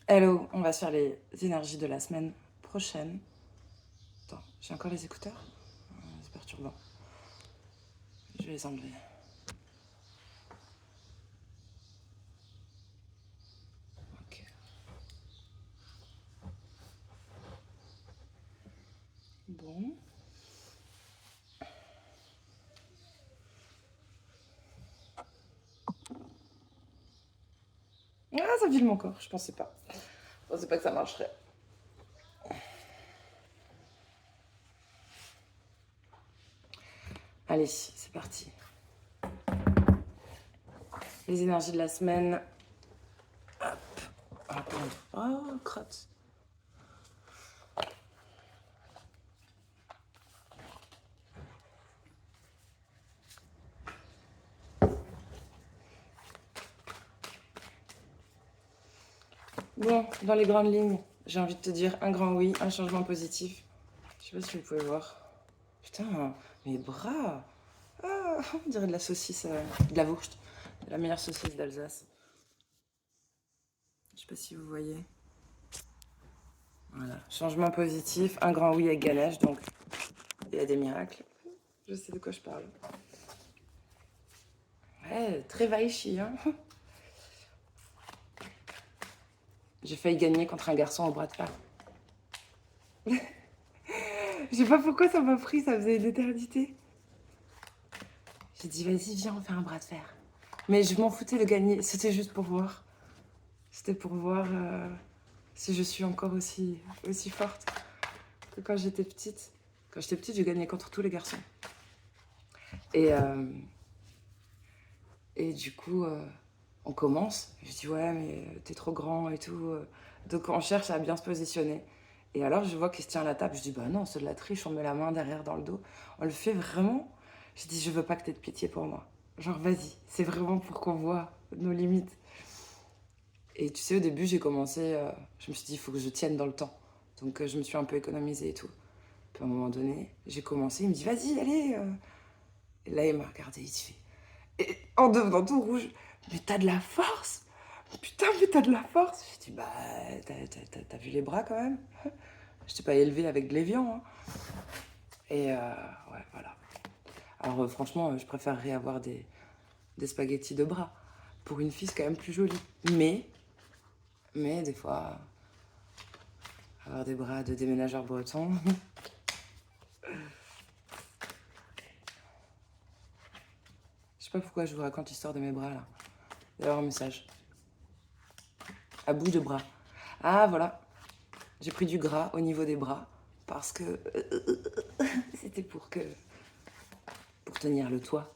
Hello, on va se faire les énergies de la semaine prochaine. Attends, j'ai encore les écouteurs? C'est perturbant. Je vais les enlever. Ok. Bon. Ah, ça file mon corps, je pensais pas. Je pensais pas que ça marcherait. Allez, c'est parti. Les énergies de la semaine. Hop. Attends. Oh, crotte. Bon, dans les grandes lignes, j'ai envie de te dire un grand oui, un changement positif. Je sais pas si vous pouvez voir. Putain, mes bras. Ah, on dirait de la saucisse, de la Wurst. De la meilleure saucisse d'Alsace. Je sais pas si vous voyez. Voilà, changement positif, un grand oui avec Ganesh, donc il y a des miracles. Je sais de quoi je parle. Ouais, très Vaishi, hein. J'ai failli gagner contre un garçon au bras de fer. Je sais pas pourquoi ça m'a pris, ça faisait une éternité. J'ai dit, vas-y, viens, on fait un bras de fer. Mais je m'en foutais de gagner, c'était juste pour voir. C'était pour voir si je suis encore aussi forte que quand j'étais petite. Quand j'étais petite, je gagnais contre tous les garçons. Et du coup, on commence. Je dis, ouais, mais t'es trop grand et tout. Donc on cherche à bien se positionner. Et alors, je vois qu'il se tient à la table. Je dis, bah non, c'est de la triche, on met la main derrière dans le dos. On le fait vraiment. Je dis, je veux pas que t'aies de pitié pour moi. Genre, vas-y, c'est vraiment pour qu'on voit nos limites. Et tu sais, au début, j'ai commencé, je me suis dit, il faut que je tienne dans le temps. Donc, je me suis un peu économisée et tout. Puis à un moment donné, j'ai commencé, il me dit, vas-y, allez. Et là, il m'a regardé, il se fait, et en devenant tout rouge, mais t'as de la force! Putain, mais t'as de la force! Je dis, bah, t'as vu les bras quand même? Je t'ai pas élevé avec de l'évian, hein. Et ouais, voilà. Alors franchement, je préférerais avoir des spaghettis de bras. Pour une fille, c'est quand même plus joli. Mais des fois, avoir des bras de déménageur breton. Je sais pas pourquoi je vous raconte l'histoire de mes bras là. D'ailleurs, un message. À bout de bras. Ah, voilà. J'ai pris du gras au niveau des bras parce que c'était pour tenir le toit.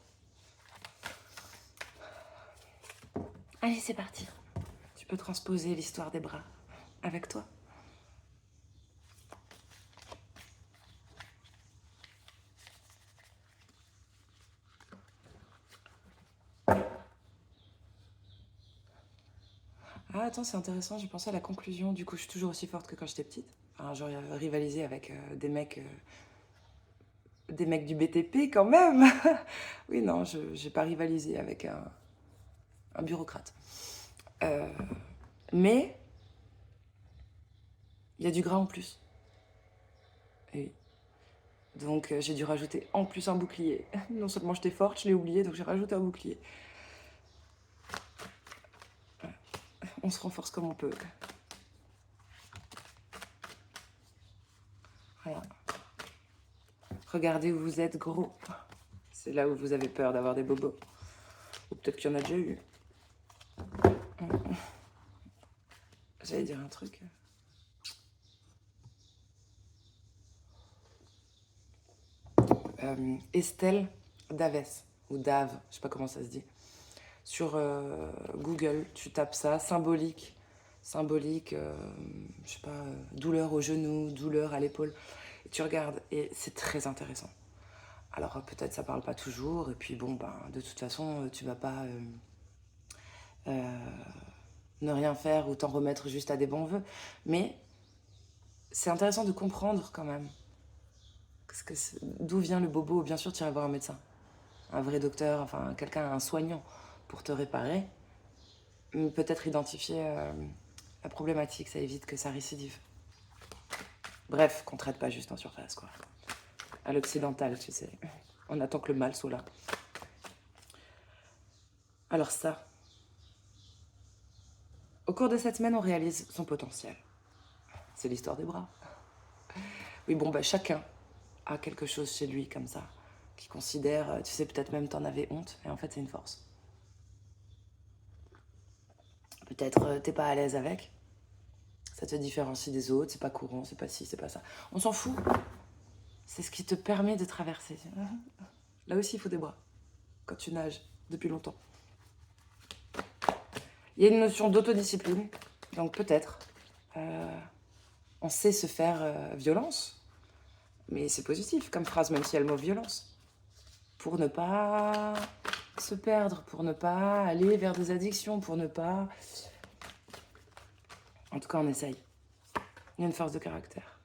Allez, c'est parti. Tu peux transposer l'histoire des bras avec toi. Ah, attends, c'est intéressant, j'ai pensé à la conclusion. Du coup, je suis toujours aussi forte que quand j'étais petite. Enfin, j'aurais rivalisé avec des mecs du BTP quand même. Oui, non, je n'ai pas rivalisé avec un bureaucrate. Mais il y a du gras en plus. Et oui. Donc j'ai dû rajouter en plus un bouclier. Non seulement j'étais forte, je l'ai oublié, donc j'ai rajouté un bouclier. On se renforce comme on peut. Voilà. Regardez où vous êtes gros. C'est là où vous avez peur d'avoir des bobos. Ou peut-être qu'il y en a déjà eu. J'allais dire un truc. Estelle Daves, ou Dave, je sais pas comment ça se dit. Sur Google, tu tapes ça, symbolique, je sais pas, douleur au genou, douleur à l'épaule. Et tu regardes, et c'est très intéressant. Alors peut-être ça parle pas toujours, et puis bon, ben, de toute façon, tu vas pas ne rien faire ou t'en remettre juste à des bons vœux. Mais c'est intéressant de comprendre quand même d'où vient le bobo. Bien sûr, tu iras voir un médecin, un vrai docteur, enfin quelqu'un, un soignant pour te réparer. Peut-être identifier la problématique, ça évite que ça récidive. Bref, qu'on traite pas juste en surface, quoi. À l'occidental, tu sais. On attend que le mal soit là. Alors ça, au cours de cette semaine, on réalise son potentiel. C'est l'histoire des bras. Oui, bon, bah, chacun a quelque chose chez lui comme ça, qui considère, tu sais, peut-être même t'en avais honte, et en fait, c'est une force. Peut-être t'es pas à l'aise avec, ça te différencie des autres, c'est pas courant, c'est pas ci, c'est pas ça. On s'en fout. C'est ce qui te permet de traverser. Là aussi, il faut des bras, quand tu nages depuis longtemps. Il y a une notion d'autodiscipline, donc peut-être on sait se faire violence, mais c'est positif comme phrase, même si elle le mot violence, pour ne pas se perdre, pour ne pas aller vers des addictions, pour ne pas... En tout cas, on essaye. Il y a une force de caractère.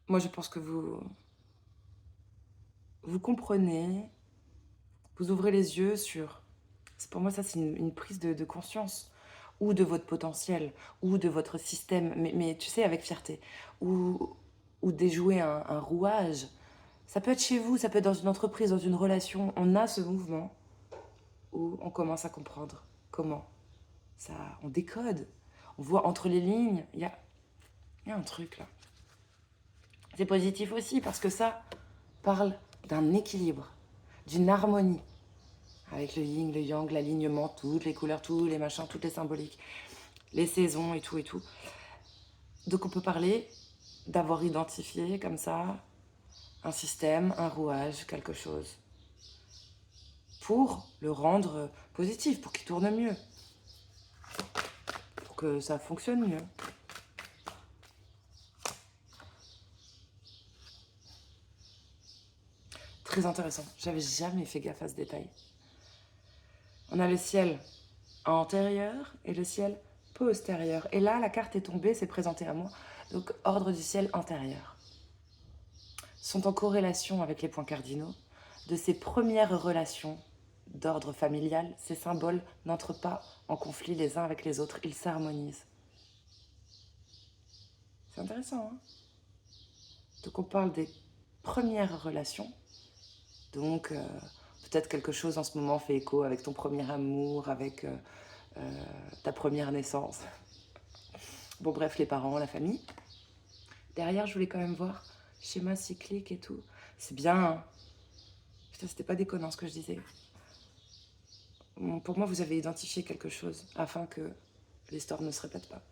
Moi, je pense que vous comprenez, vous ouvrez les yeux sur... Pour moi, ça, c'est une prise de conscience, ou de votre potentiel, ou de votre système, mais tu sais, avec fierté, ou déjouer un rouage. Ça peut être chez vous, ça peut être dans une entreprise, dans une relation. On a ce mouvement où on commence à comprendre comment. Ça, on décode, on voit entre les lignes, il y a un truc là. C'est positif aussi parce que ça parle d'un équilibre, d'une harmonie, avec le yin, le yang, l'alignement, toutes les couleurs, tous les machins, toutes les symboliques, les saisons et tout et tout. Donc on peut parler d'avoir identifié comme ça un système, un rouage, quelque chose, pour le rendre positif, pour qu'il tourne mieux, pour que ça fonctionne mieux. Très intéressant, j'avais jamais fait gaffe à ce détail. On a le ciel antérieur et le ciel postérieur. Et là, la carte est tombée, c'est présenté à moi. Donc, ordre du ciel antérieur. Sont en corrélation avec les points cardinaux. De ces premières relations d'ordre familial, ces symboles n'entrent pas en conflit les uns avec les autres, ils s'harmonisent. C'est intéressant, hein? Donc, on parle des premières relations. Donc, peut-être quelque chose en ce moment fait écho avec ton premier amour, avec ta première naissance. Bon, bref, les parents, la famille. Derrière, je voulais quand même voir schéma cyclique et tout. C'est bien, hein. Putain, c'était pas déconnant ce que je disais. Pour moi, vous avez identifié quelque chose afin que l'histoire ne se répète pas.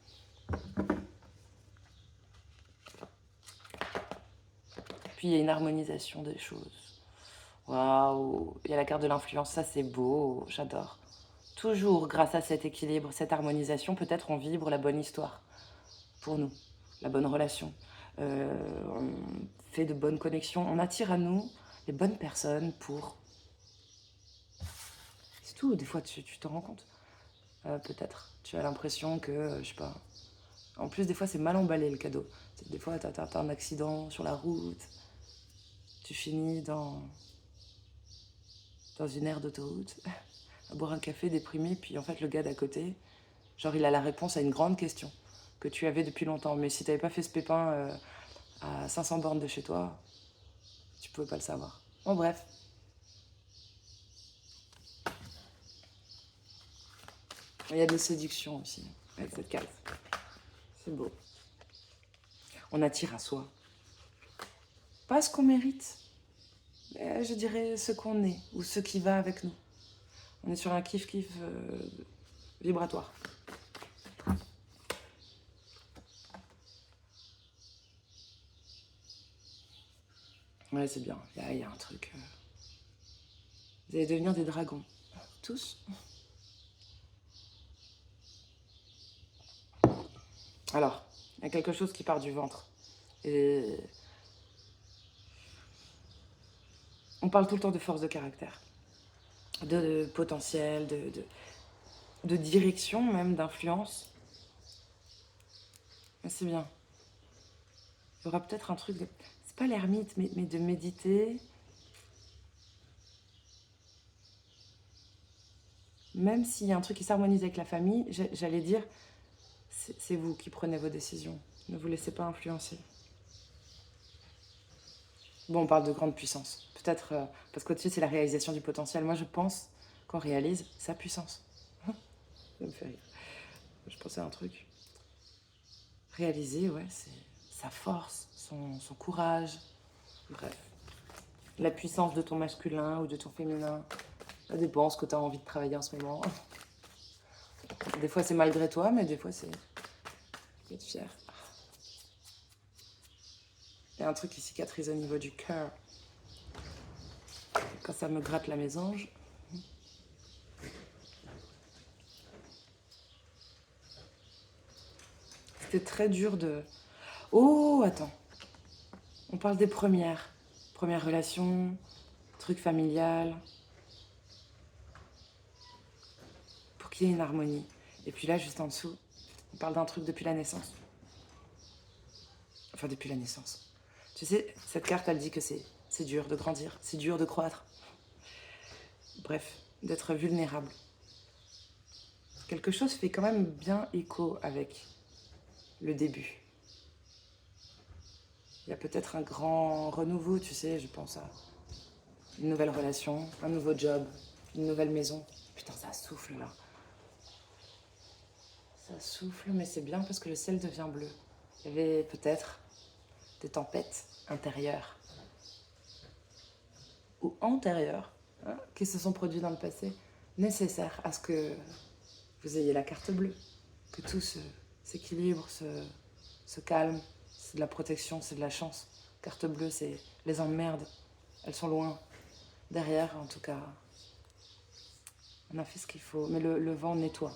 Puis il y a une harmonisation des choses. Waouh, il y a la carte de l'influence, ça c'est beau, j'adore. Toujours grâce à cet équilibre, cette harmonisation, peut-être on vibre la bonne histoire pour nous, la bonne relation. On fait de bonnes connexions, on attire à nous les bonnes personnes pour... C'est tout, des fois tu t'en rends compte. Peut-être, tu as l'impression que, je sais pas... En plus, des fois, c'est mal emballé le cadeau. Des fois, t'as un accident sur la route, tu finis dans une aire d'autoroute, à boire un café déprimé, puis en fait, le gars d'à côté, genre, il a la réponse à une grande question que tu avais depuis longtemps. Mais si t'avais pas fait ce pépin à 500 bornes de chez toi, tu pouvais pas le savoir. Bon, bref. Il y a de la séduction aussi, avec cette case. C'est beau. On attire à soi. Pas ce qu'on mérite, mais je dirais ce qu'on est, ou ce qui va avec nous. On est sur un kiff-kiff vibratoire. Ouais, c'est bien. Il y a un truc. Vous allez devenir des dragons. Tous. Alors, il y a quelque chose qui part du ventre. Et on parle tout le temps de force de caractère, de potentiel, de direction même, d'influence. Mais c'est bien. Il y aura peut-être un truc de... C'est pas l'ermite, mais de méditer. même s'il y a un truc qui s'harmonise avec la famille, j'allais dire, c'est vous qui prenez vos décisions. Ne vous laissez pas influencer. Bon, on parle de grande puissance. Peut-être parce qu'au-dessus, c'est la réalisation du potentiel. Moi, je pense qu'on réalise sa puissance. Ça me fait rire. Je pensais à un truc. Réaliser, ouais, c'est sa force, son courage. Bref. La puissance de ton masculin ou de ton féminin. Ça dépend ce que tu as envie de travailler en ce moment. Des fois, c'est malgré toi, mais des fois, c'est... Faut être fier. Il y a un truc qui cicatrise au niveau du cœur. Quand ça me gratte la mésange. C'était très dur de... Oh, attends. On parle des premières relations, trucs familial, pour qu'il y ait une harmonie. Et puis là, juste en dessous, on parle d'un truc depuis la naissance. Enfin, depuis la naissance. Tu sais, cette carte, elle dit que c'est dur de grandir, c'est dur de croître. Bref, d'être vulnérable. Quelque chose fait quand même bien écho avec le début. Il y a peut-être un grand renouveau, tu sais, je pense à une nouvelle relation, un nouveau job, une nouvelle maison. Putain, ça souffle là. Ça souffle, mais c'est bien parce que le ciel devient bleu. Il y avait peut-être des tempêtes intérieures ou antérieures hein, qui se sont produites dans le passé, nécessaires à ce que vous ayez la carte bleue, que tout s'équilibre, se calme. C'est de la protection, c'est de la chance. Carte bleue, c'est les emmerdes. Elles sont loin. Derrière, en tout cas, on a fait ce qu'il faut. Mais le vent nettoie.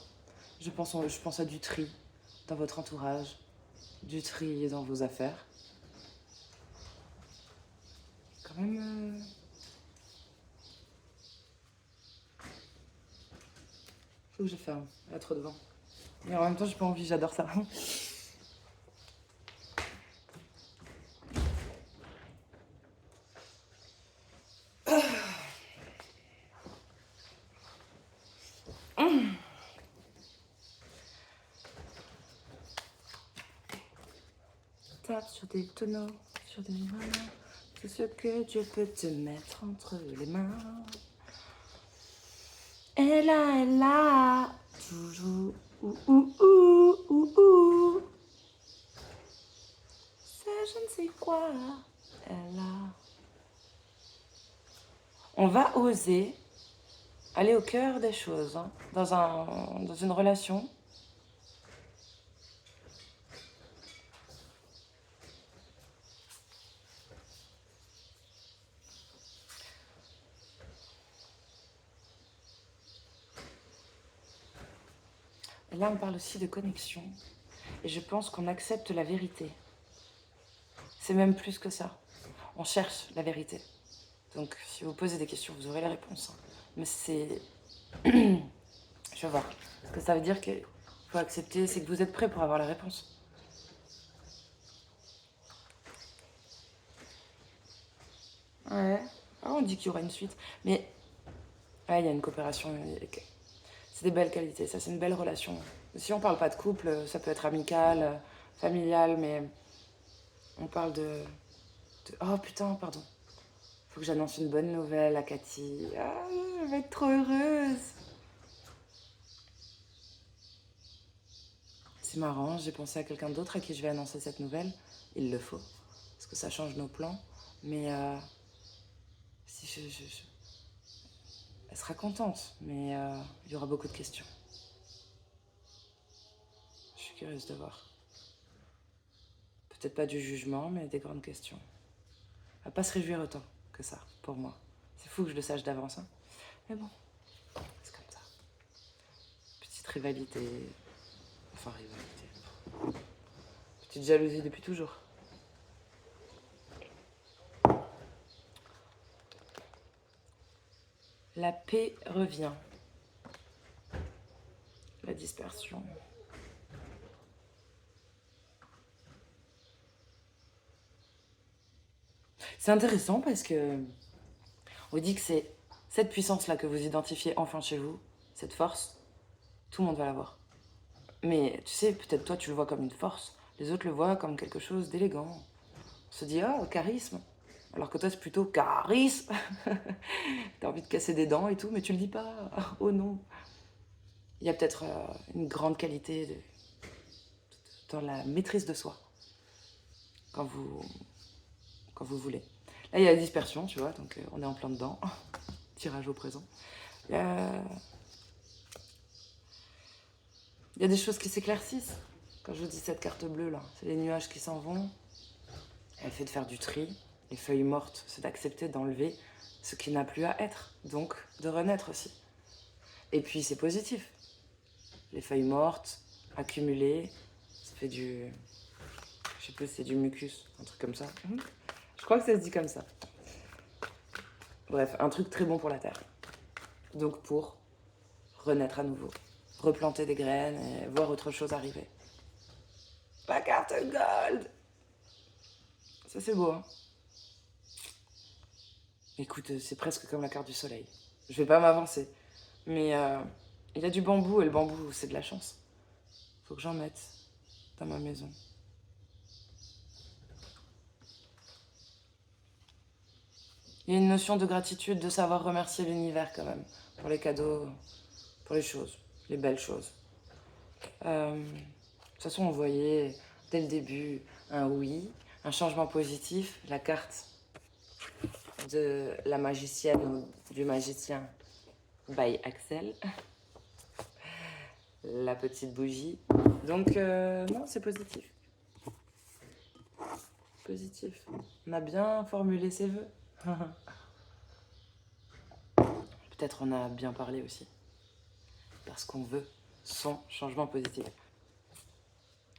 Je pense à du tri dans votre entourage, du tri dans vos affaires. Quand même... Faut que je ferme, il y a trop de vent. Mais en même temps, j'ai pas envie, j'adore ça. Tape sur des tonneaux, sur des mains. Tout ce que Dieu peut te mettre entre les mains. Elle a, toujours, c'est je ne sais quoi, elle a. On va oser aller au cœur des choses, hein, dans une relation. Et là, on parle aussi de connexion. Et je pense qu'on accepte la vérité. C'est même plus que ça. On cherche la vérité. Donc, si vous posez des questions, vous aurez les réponses. Mais c'est... Je vais voir. Ce que ça veut dire qu'il faut accepter, c'est que vous êtes prêt pour avoir la réponse. Ouais. Ah, on dit qu'il y aura une suite. Mais, ouais, il y a une coopération. C'est des belles qualités. Ça, c'est une belle relation. Si on parle pas de couple, ça peut être amical, familial, mais on parle de... Oh putain, pardon. Faut que j'annonce une bonne nouvelle à Cathy. Ah, je vais être trop heureuse. C'est marrant, j'ai pensé à quelqu'un d'autre à qui je vais annoncer cette nouvelle. Il le faut, parce que ça change nos plans. Mais si elle sera contente, mais il y aura beaucoup de questions. Je suis curieuse de voir. Peut-être pas du jugement, mais des grandes questions. Elle va pas se réjouir autant que ça, pour moi. C'est fou que je le sache d'avance, hein. Mais bon, c'est comme ça. Petite rivalité. Enfin, rivalité. Petite jalousie depuis toujours. La paix revient. La dispersion. C'est intéressant parce que on dit que c'est cette puissance-là que vous identifiez enfin chez vous, cette force, tout le monde va l'avoir. Mais tu sais, peut-être toi tu le vois comme une force, les autres le voient comme quelque chose d'élégant. On se dit, oh, charisme. Alors que toi c'est plutôt charisme. T'as envie de casser des dents et tout, mais tu le dis pas. Oh non. Il y a peut-être une grande qualité dans la maîtrise de soi, quand vous, quand vous voulez. Là, il y a la dispersion, tu vois, donc on est en plein dedans. Tirage au présent. Il y a, il y a des choses qui s'éclaircissent. Quand je vous dis cette carte bleue, là, c'est les nuages qui s'en vont. Elle fait de faire du tri. Les feuilles mortes, c'est d'accepter d'enlever ce qui n'a plus à être. Donc, de renaître aussi. Et puis, c'est positif. Les feuilles mortes, accumulées, ça fait du... Je sais pas si c'est du mucus, un truc comme ça. Je crois que ça se dit comme ça. Bref, un truc très bon pour la terre. Donc pour renaître à nouveau, replanter des graines et voir autre chose arriver. La carte gold. Ça c'est beau, hein. Écoute, c'est presque comme la carte du soleil. Je vais pas m'avancer, mais il y a du bambou et le bambou c'est de la chance. Faut que j'en mette dans ma maison. Il y a une notion de gratitude, de savoir remercier l'univers quand même, pour les cadeaux, pour les choses, les belles choses. De toute façon, on voyait dès le début un oui, un changement positif, la carte de la magicienne ou du magicien by Axel, la petite bougie. Donc, non, c'est positif. Positif. On a bien formulé ses vœux. Peut-être on a bien parlé aussi. Parce qu'on veut son changement positif.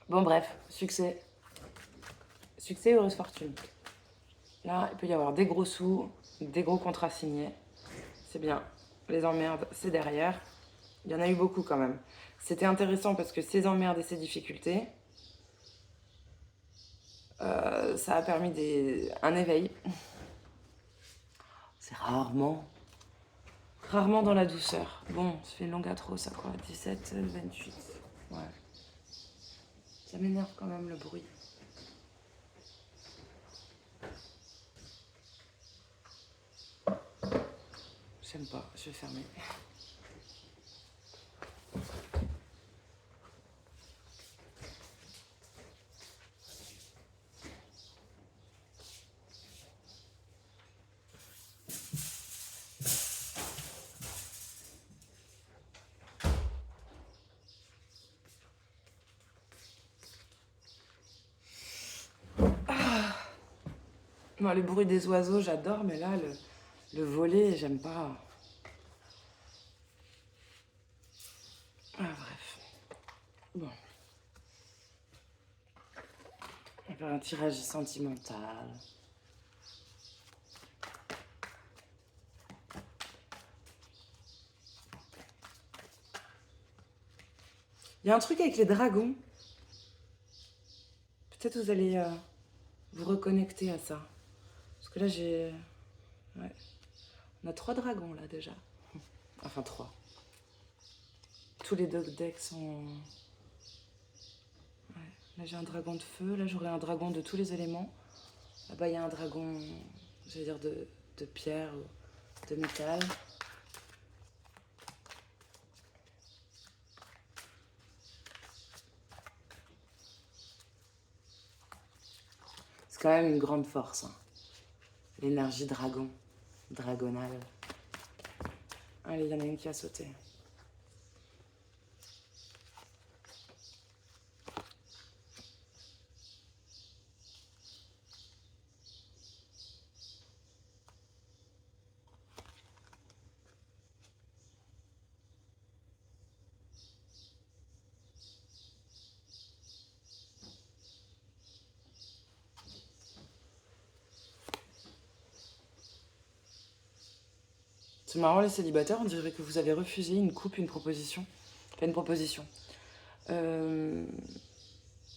Bon, bref, succès. Succès, heureuse fortune. Là, il peut y avoir des gros sous, des gros contrats signés. C'est bien. Les emmerdes, c'est derrière. Il y en a eu beaucoup quand même. C'était intéressant parce que ces emmerdes et ces difficultés, ça a permis un éveil. C'est rarement dans la douceur. Bon, ça fait une longue intro, ça quoi, 17, 28. Ouais. Ça m'énerve quand même le bruit. J'aime pas, je vais fermer. Moi, le bruit des oiseaux, j'adore, mais là, le volet, j'aime pas. Ah, bref. Bon. On va faire un tirage sentimental. Il y a un truc avec les dragons. Peut-être vous allez vous reconnecter à ça. Parce que là, j'ai... Ouais. On a 3 dragons, là, déjà. Enfin, 3. Tous les decks sont... Ouais. Là, j'ai un dragon de feu. Là, j'aurai un dragon de tous les éléments. Là-bas, il y a un dragon, j'allais dire, de pierre ou de métal. C'est quand même une grande force, hein. L'énergie dragon, dragonale. Allez, il y en a une qui a sauté. C'est marrant, les célibataires, on dirait que vous avez refusé une coupe, une proposition. Enfin, une proposition.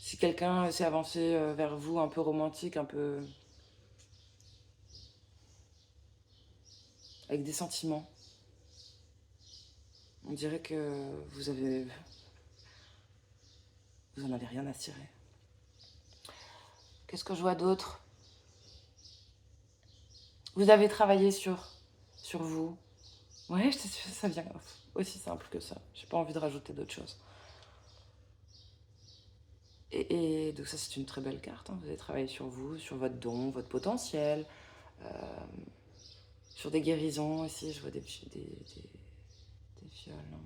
Si quelqu'un s'est avancé vers vous, un peu romantique, un peu... avec des sentiments. On dirait que vous en avez rien à cirer. Qu'est-ce que je vois d'autre? Vous avez travaillé sur vous. Ouais, ça vient aussi simple que ça. J'ai pas envie de rajouter d'autres choses. Et donc ça, c'est une très belle carte. Hein. Vous avez travaillé sur vous, sur votre don, votre potentiel, euh, sur des guérisons aussi. Je vois des viols. Hein.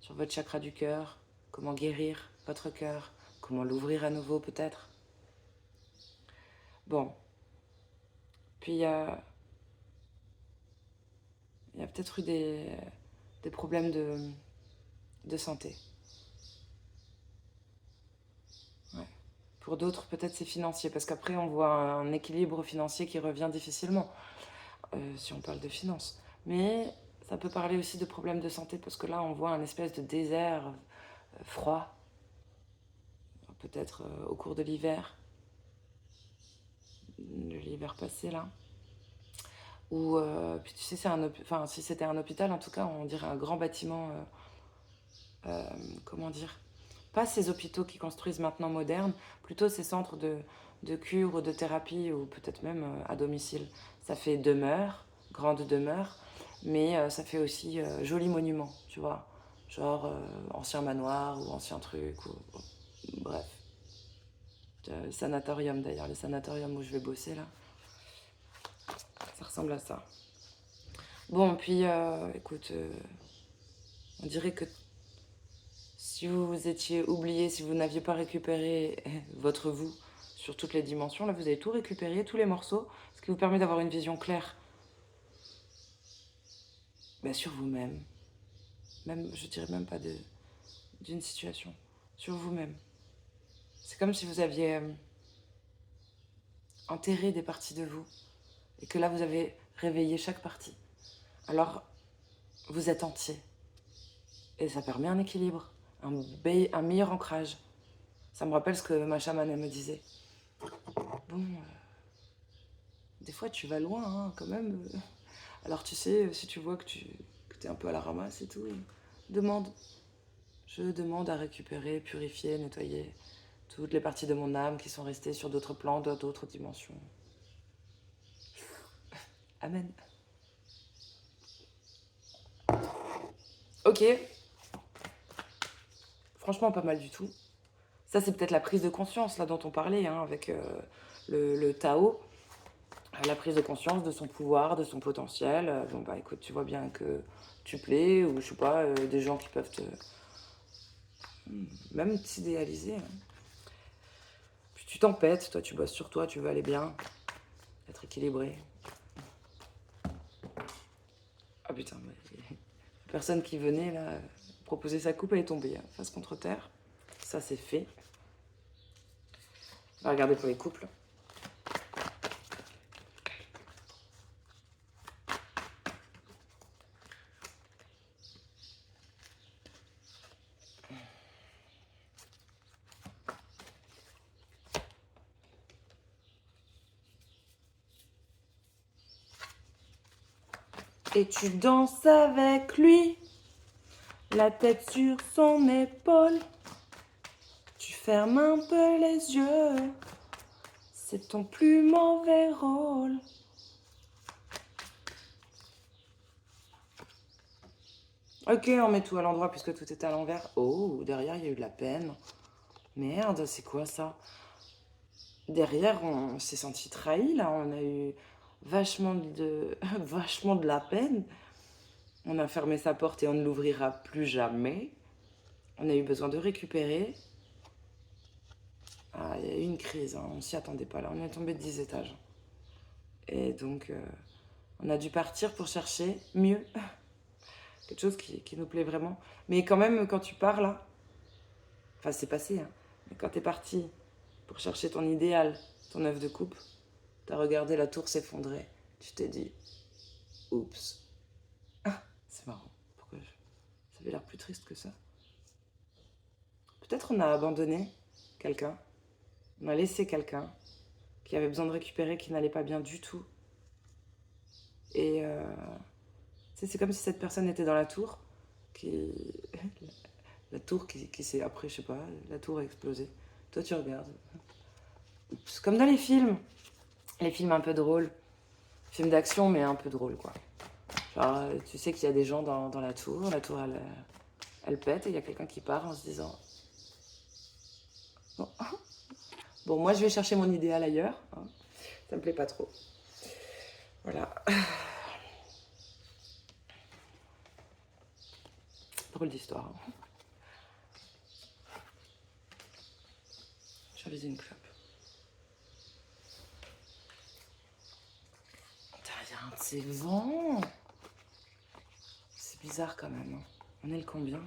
Sur votre chakra du cœur, comment guérir votre cœur, comment l'ouvrir à nouveau peut-être. Bon. Puis il y a peut-être eu des problèmes de santé. Ouais. Pour d'autres, peut-être c'est financier, parce qu'après, on voit un équilibre financier qui revient difficilement, si on parle de finances. Mais ça peut parler aussi de problèmes de santé, parce que là, on voit un espèce de désert froid, peut-être au cours de l'hiver passé, là. Ou, puis tu sais, enfin, si c'était un hôpital, en tout cas, on dirait un grand bâtiment, comment dire, pas ces hôpitaux qui construisent maintenant modernes, plutôt ces centres de cure ou de thérapie, ou peut-être même à domicile. Ça fait demeure, grande demeure, mais ça fait aussi joli monument, tu vois. Genre ancien manoir ou ancien truc, ou bref. Le sanatorium d'ailleurs, le sanatorium où je vais bosser là, ça ressemble à ça. Bon, puis écoute, on dirait que si vous vous étiez oublié, si vous n'aviez pas récupéré votre vous sur toutes les dimensions, là vous avez tout récupéré, tous les morceaux, ce qui vous permet d'avoir une vision claire sur vous-même. Même, je dirais même pas d'une situation, sur vous-même. C'est comme si vous aviez enterré des parties de vous et que là vous avez réveillé chaque partie. Alors vous êtes entier et ça permet un équilibre, un meilleur ancrage. Ça me rappelle ce que ma chamane me disait. Bon, des fois tu vas loin hein, quand même. Alors tu sais, si tu vois que t'es un peu à la ramasse et tout, demande. Je demande à récupérer, purifier, nettoyer toutes les parties de mon âme qui sont restées sur d'autres plans, d'autres dimensions. Amen. Ok. Franchement, pas mal du tout. Ça, c'est peut-être la prise de conscience là dont on parlait hein, avec le Tao. La prise de conscience de son pouvoir, de son potentiel. Bon, bah écoute, tu vois bien que tu plais, ou je sais pas, des gens qui peuvent même t'idéaliser. Hein. Puis tu t'empêtes, toi tu bosses sur toi, tu veux aller bien, être équilibré. Ah putain, la personne qui venait là proposer sa coupe, elle est tombée, hein, face contre terre. Ça c'est fait. On va regarder pour les couples. Et tu danses avec lui, la tête sur son épaule. Tu fermes un peu les yeux, c'est ton plus mauvais rôle. Ok, on met tout à l'endroit puisque tout est à l'envers. Oh, derrière il y a eu de la peine. Merde, c'est quoi ça? Derrière, on s'est senti trahi là, on a eu vachement vachement de la peine. On a fermé sa porte et on ne l'ouvrira plus jamais. On a eu besoin de récupérer. Ah, il y a eu une crise, hein. On s'y attendait pas là, on est tombé de 10 étages. Et donc, on a dû partir pour chercher mieux. Quelque chose qui nous plaît vraiment. Mais quand même, quand tu pars là, enfin c'est passé, hein, mais quand t'es parti pour chercher ton idéal, ton œuf de coupe, t'as regardé la tour s'effondrer. Tu t'es dit, oups. Ah, c'est marrant. Pourquoi ça avait l'air plus triste que ça. Peut-être on a abandonné quelqu'un. On a laissé quelqu'un qui avait besoin de récupérer, qui n'allait pas bien du tout. Et c'est comme si cette personne était dans la tour qui... la tour qui s'est... Après, je sais pas, la tour a explosé. Toi, tu regardes. C'est comme dans les films un peu drôles. Films d'action, mais un peu drôles, quoi. Genre, tu sais qu'il y a des gens dans la tour elle pète et il y a quelqu'un qui part en se disant... Bon, bon moi, je vais chercher mon idéal ailleurs. Hein. Ça me plaît pas trop. Voilà. Drôle d'histoire. Hein. J'ai envie d'une clope. Putain, il y a un de ces vents. C'est bizarre quand même. Hein. On est le combien?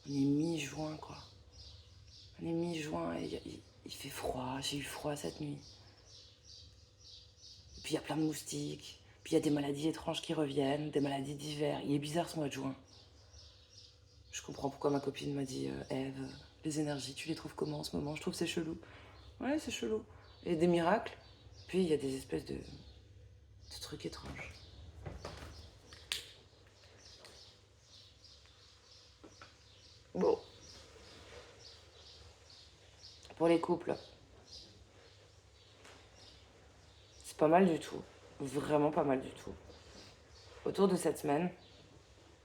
On est mi-juin, quoi. On est mi-juin et il fait froid. J'ai eu froid cette nuit. Et puis il y a plein de moustiques. Puis il y a des maladies étranges qui reviennent, des maladies d'hiver. Il est bizarre ce mois de juin. Je comprends pourquoi ma copine m'a dit Ève, les énergies, tu les trouves comment en ce moment? Je trouve que c'est chelou. Ouais, c'est chelou. Il y a des miracles. Puis il y a des espèces de trucs étranges. Bon. Pour les couples, c'est pas mal du tout. Vraiment pas mal du tout. Autour de cette semaine,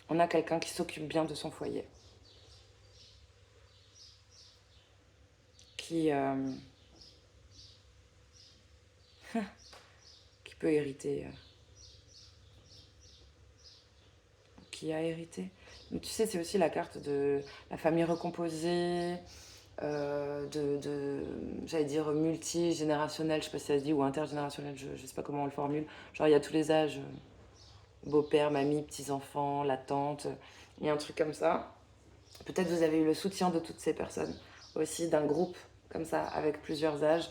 on a quelqu'un qui s'occupe bien de son foyer. Qui peut hériter. Qui a hérité. Mais tu sais, c'est aussi la carte de la famille recomposée, j'allais dire multigénérationnel, je sais pas si ça se dit, ou intergénérationnel, je sais pas comment on le formule. Genre, il y a tous les âges, beau-père, mamie, petits-enfants, la tante, il y a un truc comme ça. Peut-être vous avez eu le soutien de toutes ces personnes, aussi d'un groupe comme ça, avec plusieurs âges,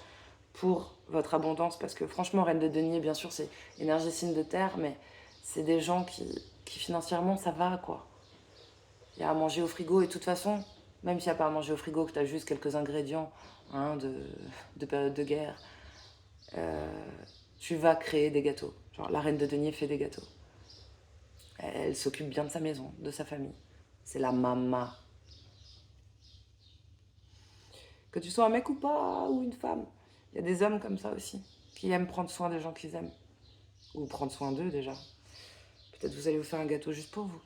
pour votre abondance, parce que franchement, Reine de Denier, bien sûr, c'est énergie signe de terre, mais c'est des gens qui financièrement, ça va, quoi. Il y a à manger au frigo, et de toute façon, même s'il n'y a pas à manger au frigo, que tu as juste quelques ingrédients hein, de période de guerre, tu vas créer des gâteaux. Genre, la Reine de Denier fait des gâteaux. Elle s'occupe bien de sa maison, de sa famille. C'est la mama. Que tu sois un mec ou pas, ou une femme, il y a des hommes comme ça aussi, qui aiment prendre soin des gens qu'ils aiment. Ou prendre soin d'eux déjà. Peut-être vous allez vous faire un gâteau juste pour vous.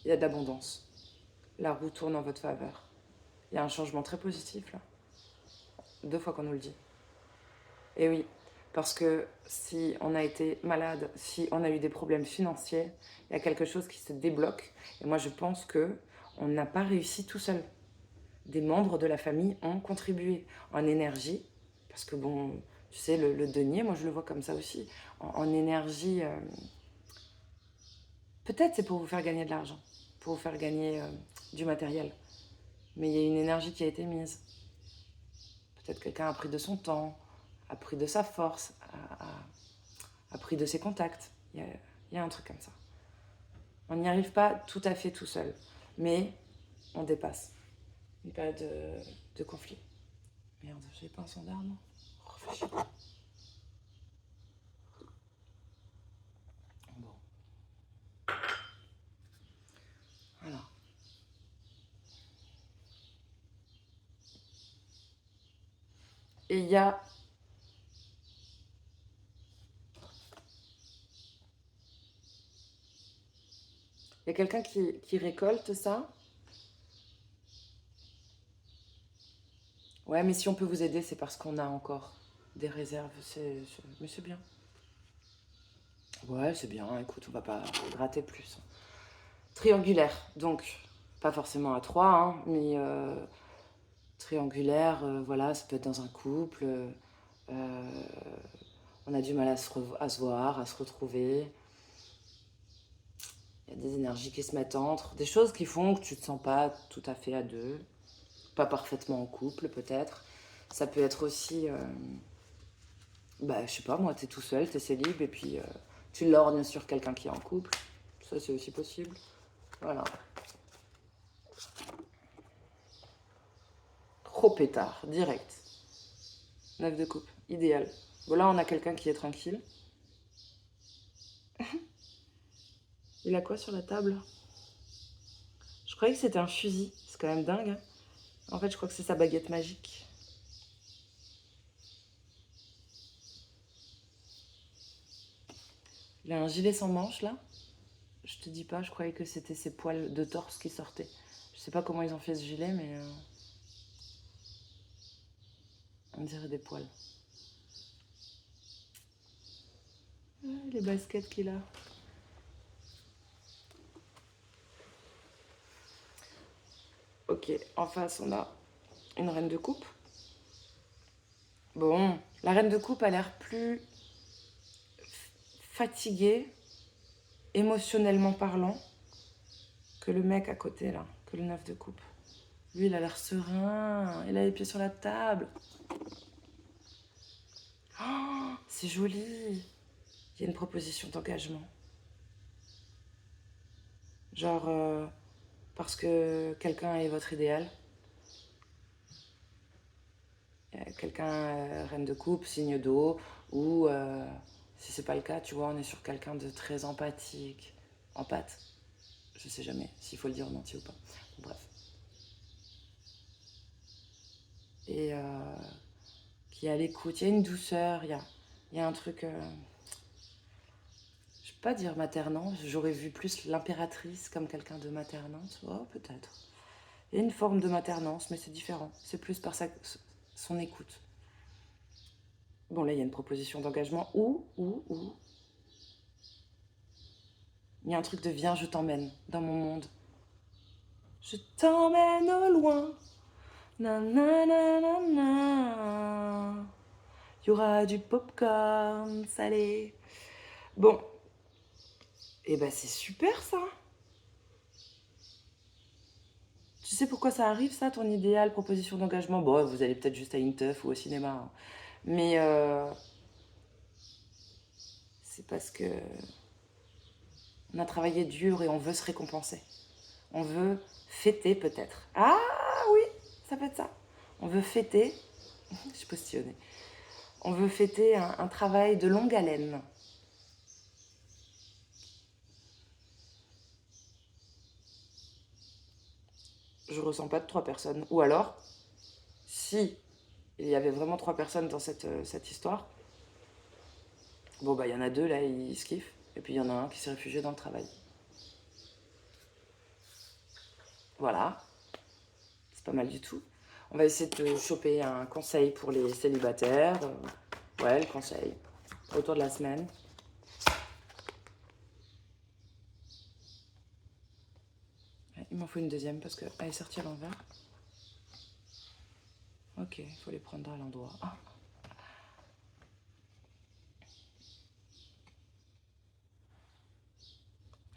Il y a de l'abondance. La roue tourne en votre faveur. Il y a un changement très positif là. 2 fois qu'on nous le dit. Et oui, parce que si on a été malade, si on a eu des problèmes financiers, il y a quelque chose qui se débloque. Et moi je pense que on n'a pas réussi tout seul. Des membres de la famille ont contribué en énergie, parce que bon, tu sais, le denier, moi je le vois comme ça aussi, en énergie, peut-être c'est pour vous faire gagner de l'argent, pour vous faire gagner du matériel, mais il y a une énergie qui a été mise. Peut-être quelqu'un a pris de son temps, a pris de sa force, a pris de ses contacts, il y a un truc comme ça. On n'y arrive pas tout à fait tout seul, mais on dépasse une période de conflit. Merde, j'ai pas un sondage, non? Oh, fais chier. Bon. Voilà. Et il y a quelqu'un qui récolte ça. Ouais, mais si on peut vous aider, c'est parce qu'on a encore des réserves. Mais c'est bien. Ouais, c'est bien. Écoute, on va pas gratter plus. Triangulaire, donc pas forcément à 3, hein, mais triangulaire, voilà, ça peut être dans un couple. On a du mal à se voir, à se retrouver. Il y a des énergies qui se mettent entre, des choses qui font que tu te sens pas tout à fait à deux, pas parfaitement en couple peut-être. Ça peut être aussi, bah je sais pas moi, t'es tout seul, t'es célib et puis tu lorgnes sur quelqu'un qui est en couple. Ça c'est aussi possible. Voilà. Trop pétard, direct. 9 de coupe, idéal. Bon, là, on a quelqu'un qui est tranquille. Il a quoi sur la table? Je croyais que c'était un fusil. C'est quand même dingue, hein. En fait, je crois que c'est sa baguette magique. Il a un gilet sans manches, là. Je te dis pas, je croyais que c'était ses poils de torse qui sortaient. Je sais pas comment ils ont fait ce gilet, mais on dirait des poils. Ah, les baskets qu'il a. Ok, en face, on a une reine de coupe. Bon, la reine de coupe a l'air plus fatiguée, émotionnellement parlant, que le mec à côté, là, que le 9 de coupe. Lui, il a l'air serein, il a les pieds sur la table. Oh, c'est joli. Il y a une proposition d'engagement. Genre, parce que quelqu'un est votre idéal. Quelqu'un, reine de coupe, signe d'eau, ou si c'est pas le cas, tu vois, on est sur quelqu'un de très empathique. Empathe. Je sais jamais s'il faut le dire en entier ou pas. Bon, bref. Et qui est à l'écoute. Il y a une douceur, il y a un truc. Je peux pas dire maternant, j'aurais vu plus l'impératrice comme quelqu'un de maternant, tu vois, peut-être. Il y a une forme de maternance, mais c'est différent. C'est plus par son écoute. Bon, là, il y a une proposition d'engagement ou. Il y a un truc de viens, je t'emmène dans mon monde. Je t'emmène au loin. Na na na na na. Il y aura du popcorn salé. Bon. Et ben c'est super ça. Tu sais pourquoi ça arrive ça, ton idéal, proposition d'engagement? Bon, vous allez peut-être juste à une teuf ou au cinéma. Hein. Mais c'est parce que on a travaillé dur et on veut se récompenser. On veut fêter peut-être. Ah oui, ça peut être ça. On veut fêter, je suis postillonnée, on veut fêter un travail de longue haleine. Je ressens pas de 3 personnes. Ou alors, si il y avait vraiment 3 personnes dans cette histoire, bon bah il y en a 2 là, ils se kiffent. Et puis il y en a un qui s'est réfugié dans le travail. Voilà, c'est pas mal du tout. On va essayer de te choper un conseil pour les célibataires. Ouais, le conseil. Autour de la semaine. Il m'en faut une deuxième parce qu'elle est sortie à l'envers. Ok, il faut les prendre à l'endroit. Ah.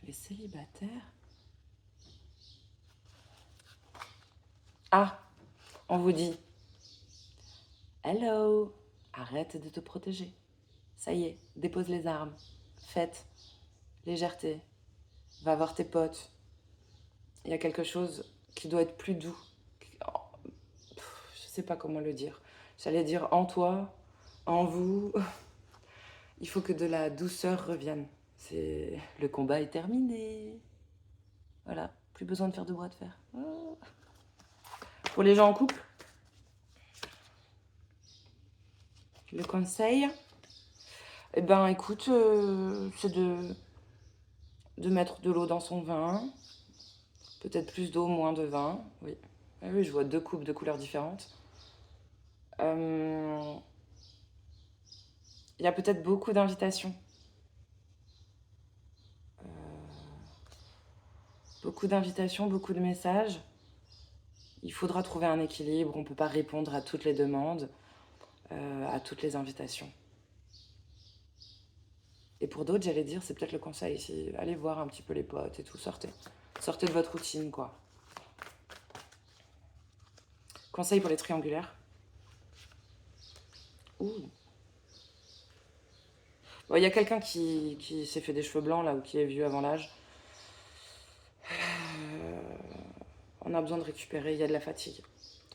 Les célibataires. Ah, on vous dit hello, arrête de te protéger. Ça y est, dépose les armes. Fête, légèreté. Va voir tes potes. Il y a quelque chose qui doit être plus doux. Je sais pas comment le dire. J'allais dire en toi, en vous. Il faut que de la douceur revienne. Le combat est terminé. Voilà, plus besoin de faire de bras de fer. Oh. Pour les gens en couple, le conseil, eh ben écoute, c'est de mettre de l'eau dans son vin. Peut-être plus d'eau, moins de vin. Oui. Ah oui, je vois 2 coupes de couleurs différentes. Il y a peut-être beaucoup d'invitations. Beaucoup d'invitations, beaucoup de messages. Il faudra trouver un équilibre. On ne peut pas répondre à toutes les demandes, à toutes les invitations. Et pour d'autres, j'allais dire, c'est peut-être le conseil ici. Allez voir un petit peu les potes et tout, sortez. Sortez de votre routine, quoi. Conseil pour les triangulaires. Ouh. Bon, y a quelqu'un qui s'est fait des cheveux blancs, là, ou qui est vieux avant l'âge. On a besoin de récupérer, il y a de la fatigue.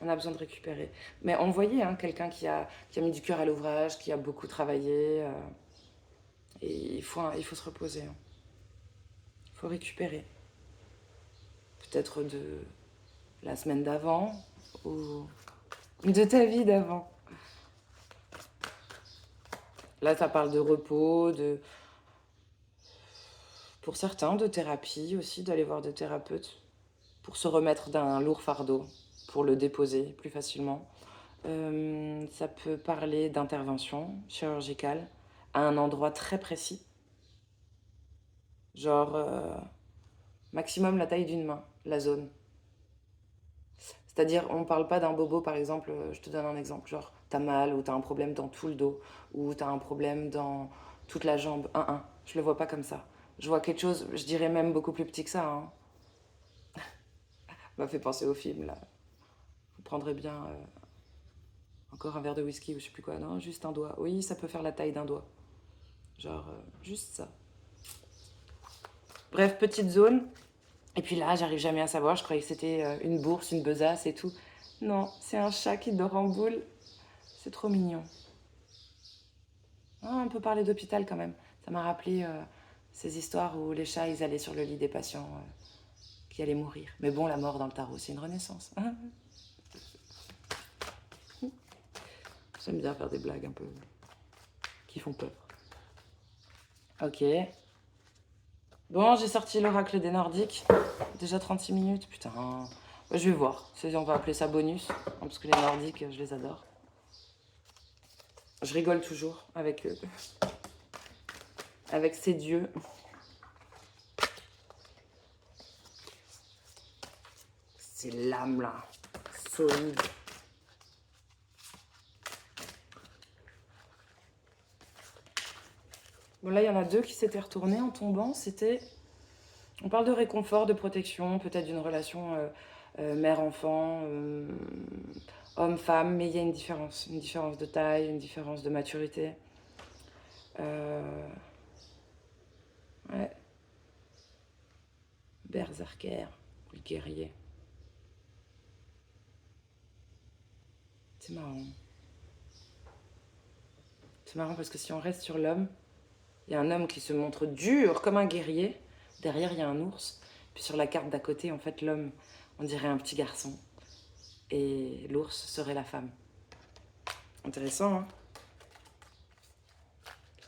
On a besoin de récupérer. Mais on voyait hein, quelqu'un qui a mis du cœur à l'ouvrage, qui a beaucoup travaillé. Et il faut se reposer. Hein. Il faut récupérer. Peut-être de la semaine d'avant ou de ta vie d'avant. Là, ça parle de repos, pour certains, de thérapie aussi, d'aller voir des thérapeutes pour se remettre d'un lourd fardeau, pour le déposer plus facilement. Ça peut parler d'intervention chirurgicale à un endroit très précis, genre maximum la taille d'une main, la zone. C'est-à-dire, on ne parle pas d'un bobo, par exemple, je te donne un exemple, genre, t'as mal ou t'as un problème dans tout le dos ou t'as un problème dans toute la jambe. Je le vois pas comme ça. Je vois quelque chose, je dirais même beaucoup plus petit que ça. Hein. M'a fait penser au film, là. Vous prendrez bien encore un verre de whisky ou je sais plus quoi. Non, juste un doigt. Oui, ça peut faire la taille d'un doigt. Genre, juste ça. Bref, petite zone. Et puis là, j'arrive jamais à savoir. Je croyais que c'était une bourse, une besace et tout. Non, c'est un chat qui dort en boule. C'est trop mignon. Ah, on peut parler d'hôpital quand même. Ça m'a rappelé ces histoires où les chats, ils allaient sur le lit des patients qui allaient mourir. Mais bon, la mort dans le tarot, c'est une renaissance. J'aime bien faire des blagues un peu qui font peur. Ok. Bon, j'ai sorti l'oracle des Nordiques. Déjà 36 minutes. Putain. Je vais voir. On va appeler ça bonus. Parce que les Nordiques, je les adore. Je rigole toujours avec eux. Avec ces dieux. Ces lames-là. Solides. Bon, là, il y en a deux qui s'étaient retournés en tombant. On parle de réconfort, de protection, peut-être d'une relation mère-enfant, homme-femme, mais il y a une différence de taille, une différence de maturité. Ouais. Berserker, le guerrier. C'est marrant. C'est marrant parce que si on reste sur l'homme, il y a un homme qui se montre dur comme un guerrier. Derrière, il y a un ours. Puis sur la carte d'à côté, en fait, l'homme, on dirait un petit garçon. Et l'ours serait la femme. Intéressant, hein?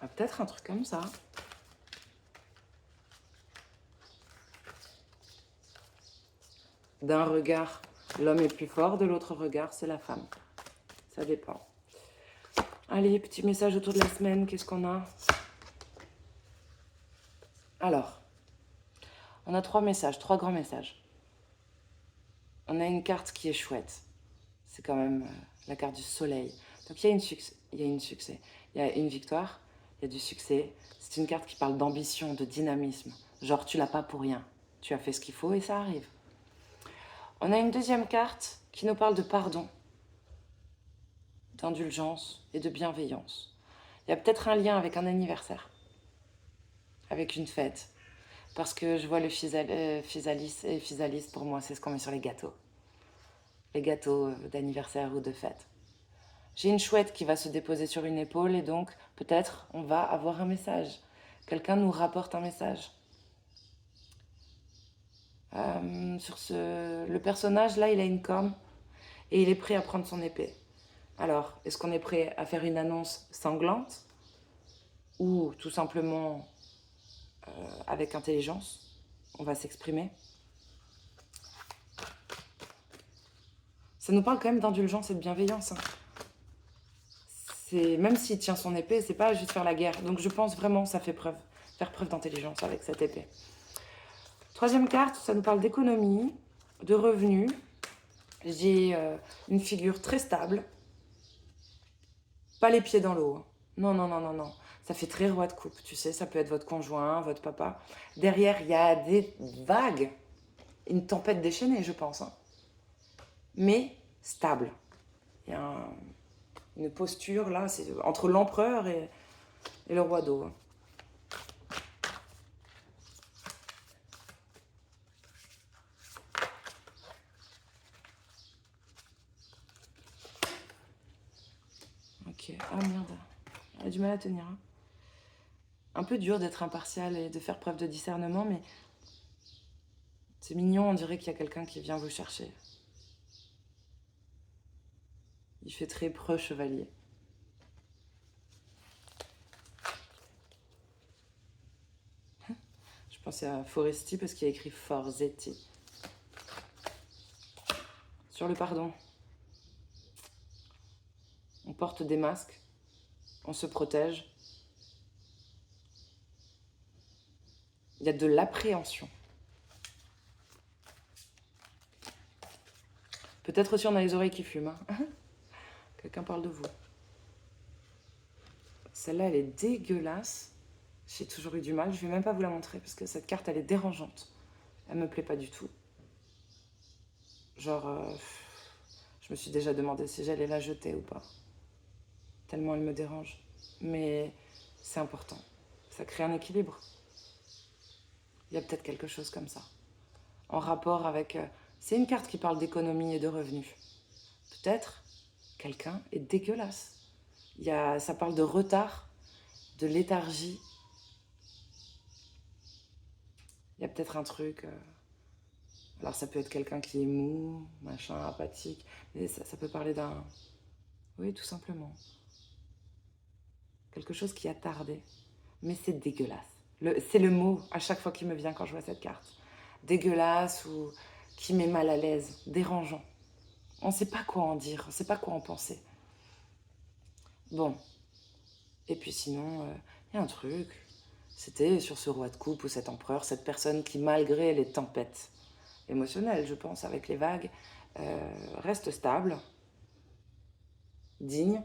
Ah, peut-être un truc comme ça. D'un regard, l'homme est plus fort, de l'autre regard, c'est la femme. Ça dépend. Allez, petit message autour de la semaine, qu'est-ce qu'on a? Alors, on a trois grands messages. On a une carte qui est chouette. C'est quand même la carte du soleil. Donc il y a une victoire, il y a du succès. C'est une carte qui parle d'ambition, de dynamisme. Genre, tu l'as pas pour rien. Tu as fait ce qu'il faut et ça arrive. On a une deuxième carte qui nous parle de pardon, d'indulgence et de bienveillance. Il y a peut-être un lien avec un anniversaire, avec une fête. Parce que je vois le physalis et physalis, pour moi, c'est ce qu'on met sur les gâteaux. Les gâteaux d'anniversaire ou de fête. J'ai une chouette qui va se déposer sur une épaule et donc peut-être on va avoir un message. Quelqu'un nous rapporte un message. Le personnage, là, il a une corne et il est prêt à prendre son épée. Alors, est-ce qu'on est prêt à faire une annonce sanglante ou tout simplement avec intelligence, on va s'exprimer? Ça nous parle quand même d'indulgence et de bienveillance. Hein. Même s'il tient son épée, c'est pas juste faire la guerre. Donc je pense vraiment ça faire preuve d'intelligence avec cette épée. Troisième carte, ça nous parle d'économie, de revenus. J'ai une figure très stable. Pas les pieds dans l'eau. Non, non, non, non, non. Ça fait très roi de coupe, tu sais, ça peut être votre conjoint, votre papa. Derrière, il y a des vagues. Une tempête déchaînée, je pense. Hein. Mais stable. Il y a une posture, là, c'est entre l'empereur et le roi d'eau. Ok. Ah merde. Elle a du mal à tenir. Hein. Un peu dur d'être impartial et de faire preuve de discernement, mais c'est mignon, on dirait qu'il y a quelqu'un qui vient vous chercher. Il fait très preux chevalier. Je pensais à Foresti parce qu'il y a écrit Forzetti. Sur le pardon. On porte des masques, on se protège. Il y a de l'appréhension. Peut-être aussi on a les oreilles qui fument. Hein. Quelqu'un parle de vous. Celle-là, elle est dégueulasse. J'ai toujours eu du mal. Je vais même pas vous la montrer parce que cette carte, elle est dérangeante. Elle me plaît pas du tout. Genre, je me suis déjà demandé si j'allais la jeter ou pas. Tellement elle me dérange. Mais c'est important. Ça crée un équilibre. Il y a peut-être quelque chose comme ça. En rapport avec... c'est une carte qui parle d'économie et de revenus. Peut-être quelqu'un est dégueulasse. Ça parle de retard, de léthargie. Il y a peut-être un truc... alors ça peut être quelqu'un qui est mou, machin, apathique. Mais ça peut parler d'un... oui, tout simplement. Quelque chose qui a tardé. Mais c'est dégueulasse. C'est le mot à chaque fois qui me vient quand je vois cette carte. Dégueulasse ou qui met mal à l'aise, dérangeant. On ne sait pas quoi en dire, on ne sait pas quoi en penser. Bon. Et puis sinon, y a un truc. C'était sur ce roi de coupe ou cet empereur, cette personne qui, malgré les tempêtes émotionnelles, je pense, avec les vagues, reste stable, digne.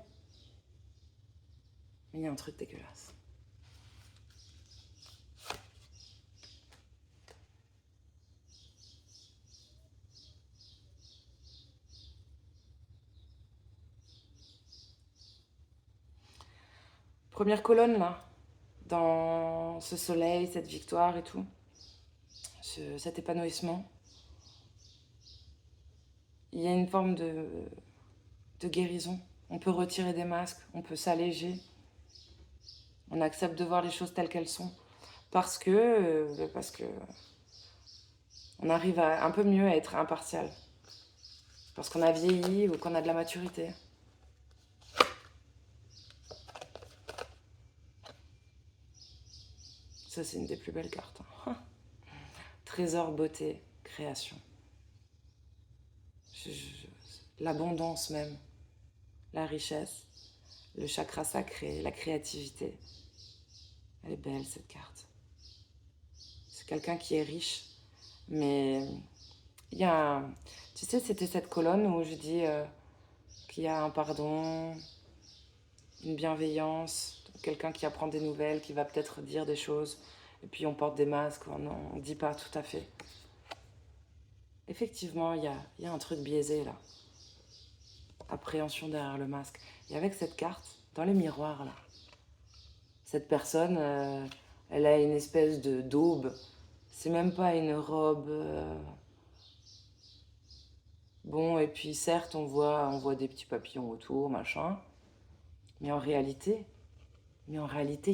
Mais il y a un truc dégueulasse. Première colonne, là, dans ce soleil, cette victoire et tout, cet épanouissement, il y a une forme de guérison. On peut retirer des masques, on peut s'alléger, on accepte de voir les choses telles qu'elles sont, parce que on arrive un peu mieux à être impartial, parce qu'on a vieilli ou qu'on a de la maturité. Ça, c'est une des plus belles cartes. Hein. Trésor, beauté, création. L'abondance même, la richesse, le chakra sacré, la créativité. Elle est belle, cette carte. C'est quelqu'un qui est riche, mais il y a un... Tu sais, c'était cette colonne où je dis qu'il y a un pardon, une bienveillance, quelqu'un qui apprend des nouvelles, qui va peut-être dire des choses, et puis on porte des masques, on ne dit pas tout à fait. Effectivement, il y a un truc biaisé là. Appréhension derrière le masque. Et avec cette carte, dans les miroirs là, cette personne, elle a une espèce de d'aube. C'est même pas une robe. Bon, et puis certes, on voit des petits papillons autour, machin. Mais en réalité, il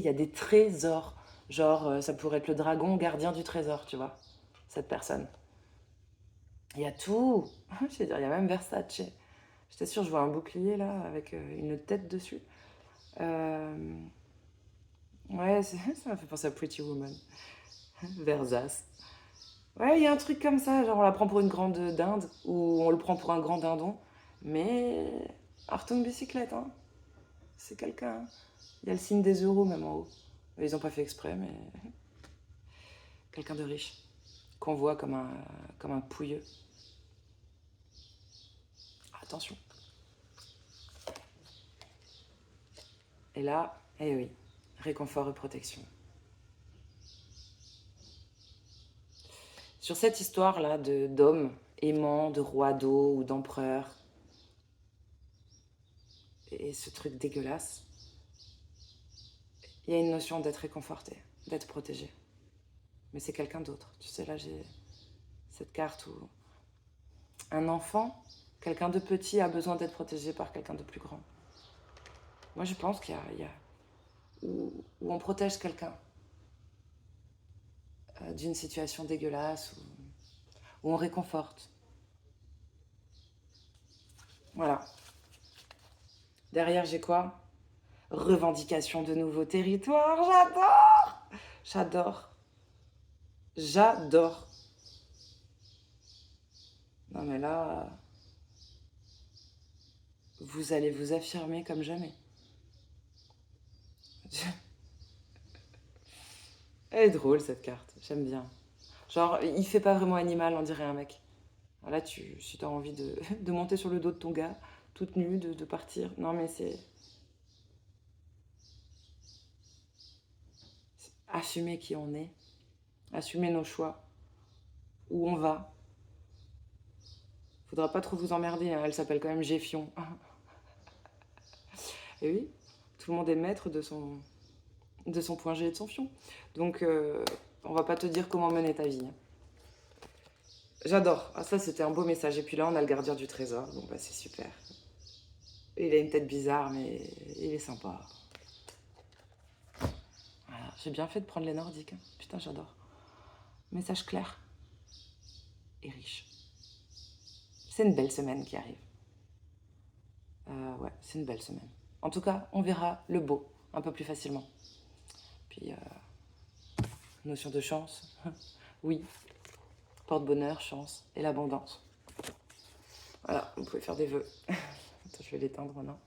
y a des trésors. Genre, ça pourrait être le dragon gardien du trésor, tu vois, cette personne. Il y a tout. Je veux dire, il y a même Versace. J'étais sûre, je vois un bouclier là, avec une tête dessus. Ouais, ça m'a fait penser à Pretty Woman. Versace. Ouais, il y a un truc comme ça, genre on la prend pour une grande dinde, ou on le prend pour un grand dindon. Mais Artung bicyclette, hein. C'est quelqu'un. Il y a le signe des euros même en haut. Ils n'ont pas fait exprès, mais quelqu'un de riche, qu'on voit comme un pouilleux. Attention. Et là, eh oui, réconfort et protection. Sur cette histoire-là d'hommes aimants, de rois d'eau ou d'empereurs, et ce truc dégueulasse, il y a une notion d'être réconforté, d'être protégé. Mais c'est quelqu'un d'autre. Tu sais, là, j'ai cette carte où un enfant, quelqu'un de petit, a besoin d'être protégé par quelqu'un de plus grand. Moi, je pense qu'il y a où on protège quelqu'un d'une situation dégueulasse, où on réconforte. Voilà. Derrière, j'ai quoi? Revendication de nouveaux territoires. J'adore! J'adore. J'adore. Non, mais là, vous allez vous affirmer comme jamais. Elle est drôle, cette carte. J'aime bien. Genre, il fait pas vraiment animal, on dirait un mec. Là, si t'as envie de monter sur le dos de ton gars, toute nue, de partir. Non, mais c'est assumer qui on est, assumer nos choix, où on va. Faudra pas trop vous emmerder, hein, elle s'appelle quand même Géfion. Et oui, tout le monde est maître de son point G et de son fion. Donc, on va pas te dire comment mener ta vie. J'adore. Ah, ça, c'était un beau message. Et puis là, on a le gardien du trésor. Bon, bah, c'est super. Il a une tête bizarre, mais il est sympa. Voilà. J'ai bien fait de prendre les nordiques, hein. Putain, j'adore. Message clair et riche. C'est une belle semaine qui arrive. Ouais, c'est une belle semaine. En tout cas, on verra le beau un peu plus facilement. Puis, notion de chance. Oui, porte-bonheur, chance et l'abondance. Voilà, vous pouvez faire des vœux. Attends, je vais l'éteindre maintenant.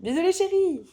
Bisous les chéris!